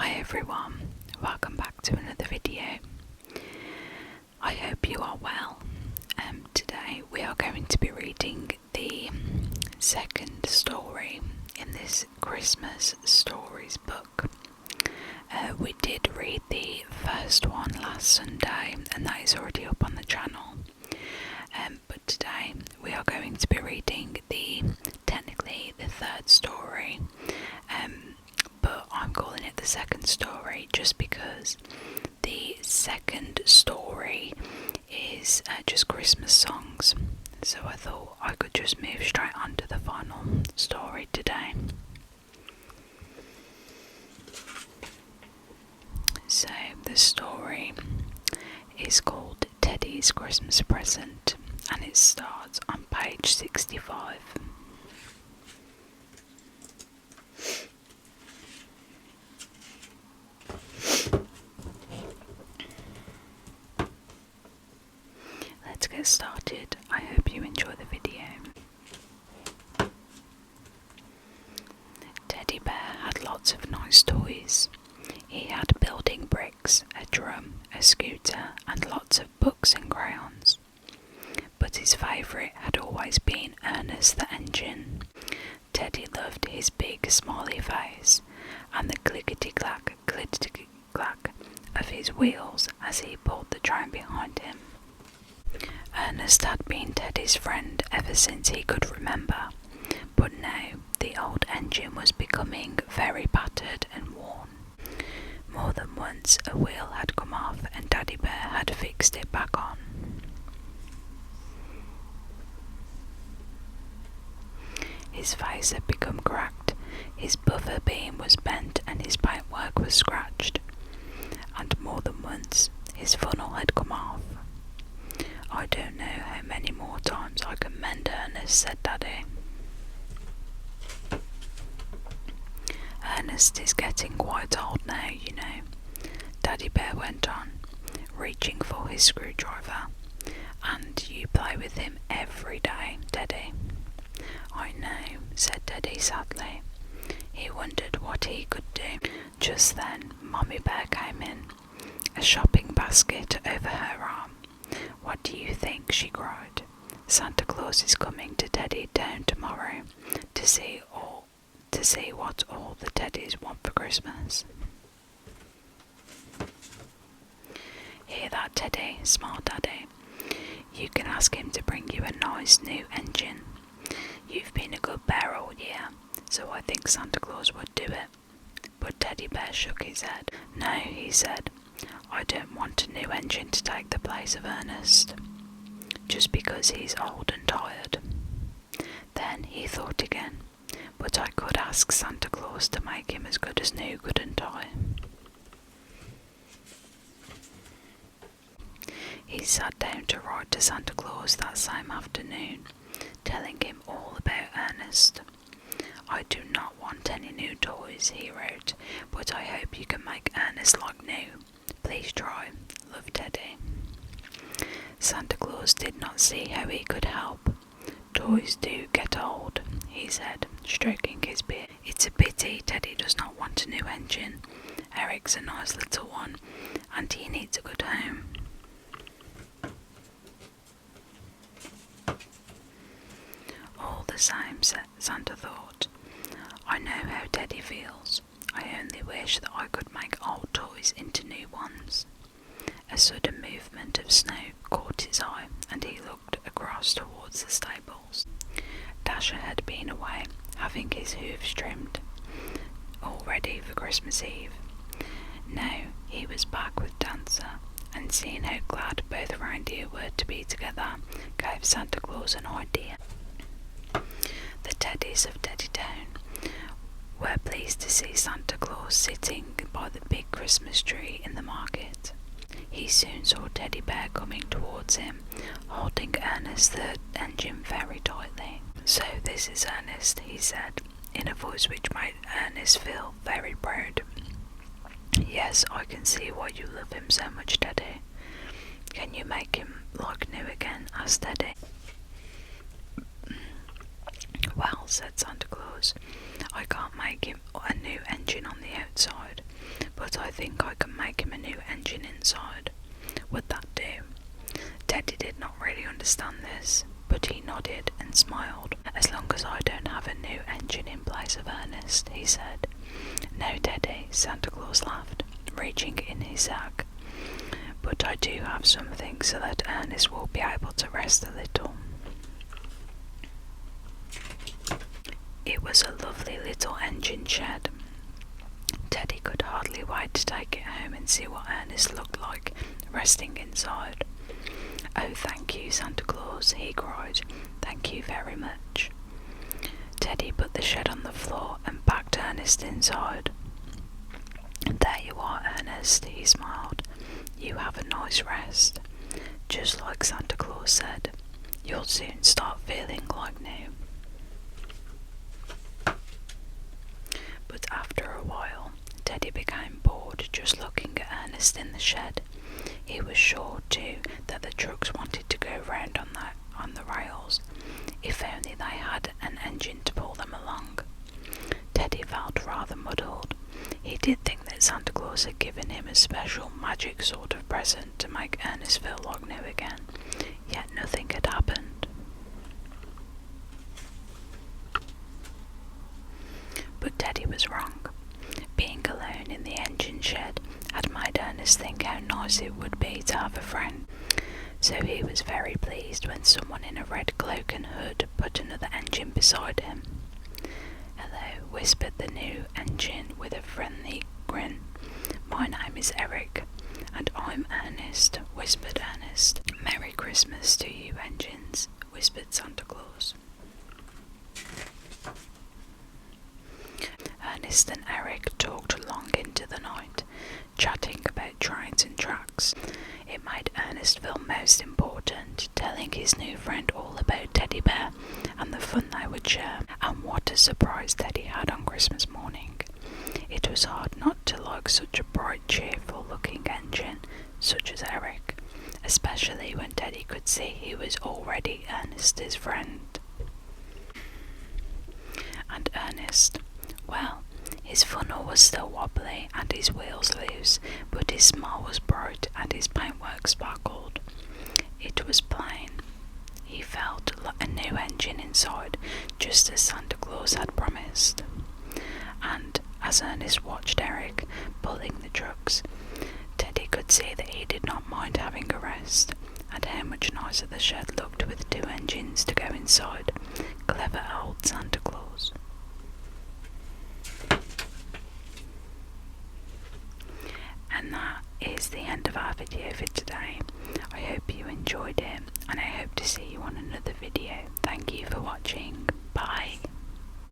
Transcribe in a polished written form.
Hi everyone, welcome back to another video. I hope you are well. Today we are going to be reading the second story in this Christmas stories book. We did read the first one last Sunday and that is already up on the channel. But today we are going to be reading technically the third story. But I'm calling it the second story just because the second story is just Christmas songs. So I thought I could just move straight on to the final story today. So the story is called Teddy's Christmas Present and it starts on page 65. Let's get started. I hope you enjoy the video. Teddy Bear had lots of nice toys. He had building bricks, a drum, a scooter, and lots of books and crayons. But his favourite had always been Ernest the engine. Teddy loved his big smiley face and the clickety-clack of his wheels as he pulled the train behind him. Ernest had been Teddy's friend ever since he could remember, but now the old engine was becoming very battered and worn. More than once a wheel had come off and Teddy Bear had fixed it back on. His face had become cracked, his buffer beam was bent and his paintwork was scratched, and more than once his funnel had come off. I don't know how many more times I can mend Ernest, said Daddy. Ernest is getting quite old now, you know, Daddy Bear went on, reaching for his screwdriver. And you play with him every day, Teddy. I know, said Teddy sadly. He wondered what he could do. Just then, Mummy Bear came in, a shopping basket over her arm. What do you think? She cried. Santa Claus is coming to Teddy Town tomorrow to see what all the Teddys want for Christmas. Hear that, Teddy? Smiled Daddy. You can ask him to bring you a nice new engine. You've been a good bear all year, so I think Santa Claus would do it. But Teddy Bear shook his head. No, he said, I don't want a new engine to take the place of Ernest, just because he's old and tired. Then he thought again, but I could ask Santa Claus to make him as good as new, couldn't I? He sat down to write to Santa Claus that same afternoon, telling him all about Ernest. I do not want any new toys, he wrote, but I hope you can make Ernest like new. Please try. Love, Teddy. Santa Claus did not see how he could help. Toys do get old, he said, stroking his beard. It's a pity Teddy does not want a new engine. Eric's a nice little one, and he needs a good home. All the same, Santa thought, I know how Teddy feels. I only wish that I could make old toys into new ones. A sudden movement of snow caught his eye, and he looked across towards the stables. Dasher had been away, having his hooves trimmed, all ready for Christmas Eve. Now he was back with Dancer, and seeing how glad both reindeer were to be together, gave Santa Claus an idea. The Teddys of Teddy Town were pleased to see Santa Claus sitting by the big Christmas tree in the market. He soon saw Teddy Bear coming towards him, holding Ernest the engine very tightly. So this is Ernest, he said, in a voice which made Ernest feel very proud. Yes, I can see why you love him so much, Teddy. Can you make him like new again? Asked Teddy. Well, said Santa Claus, I can't make him a new engine on the outside, but I think I can make him a new engine inside. Would that do? Teddy did not really understand this, but he nodded and smiled. As long as I don't have a new engine in place of Ernest, he said. No, Teddy, Santa Claus laughed, reaching in his sack. But I do have something so that Ernest will be able to rest a little. It was a lovely little engine shed. Teddy could hardly wait to take it home and see what Ernest looked like, resting inside. Oh, thank you, Santa Claus, he cried. Thank you very much. Teddy put the shed on the floor and packed Ernest inside. There you are, Ernest, he smiled. You have a nice rest. Just like Santa Claus said, you'll soon start feeling like new. But after a while, Teddy became bored just looking at Ernest in the shed. He was sure, too, that the trucks wanted to go round on the rails, if only they had an engine to pull them along. Teddy felt rather muddled. He did think that Santa Claus had given him a special magic sort of present to make Ernest feel like new again, yet nothing had happened. But Teddy was wrong. Being alone in the engine shed had made Ernest think how nice it would be to have a friend. So he was very pleased when someone in a red cloak and hood put another engine beside him. Hello, whispered the new engine with a friendly grin. My name is Eric, and I'm Ernest, whispered Ernest. Merry Christmas to you, engines, whispered Santa Claus. Ernest and Eric talked long into the night, chatting about trains and tracks. It made Ernest feel most important, telling his new friend all about Teddy Bear and the fun they would share, and what a surprise Teddy had on Christmas morning. It was hard not to like such a bright, cheerful-looking engine, such as Eric, especially when Teddy could see he was already Ernest's friend. And Ernest, well, his funnel was still wobbly and his wheels loose, but his smile was bright and his paintwork sparkled. It was plain. He felt like a new engine inside, just as Santa Claus had promised. And as Ernest watched Eric pulling the trucks, Teddy could see that he did not mind having a rest, and how much nicer the shed looked with 2 engines to go inside. Clever old Santa Claus. And that is the end of our video for today. I hope you enjoyed it, and I hope to see you on another video.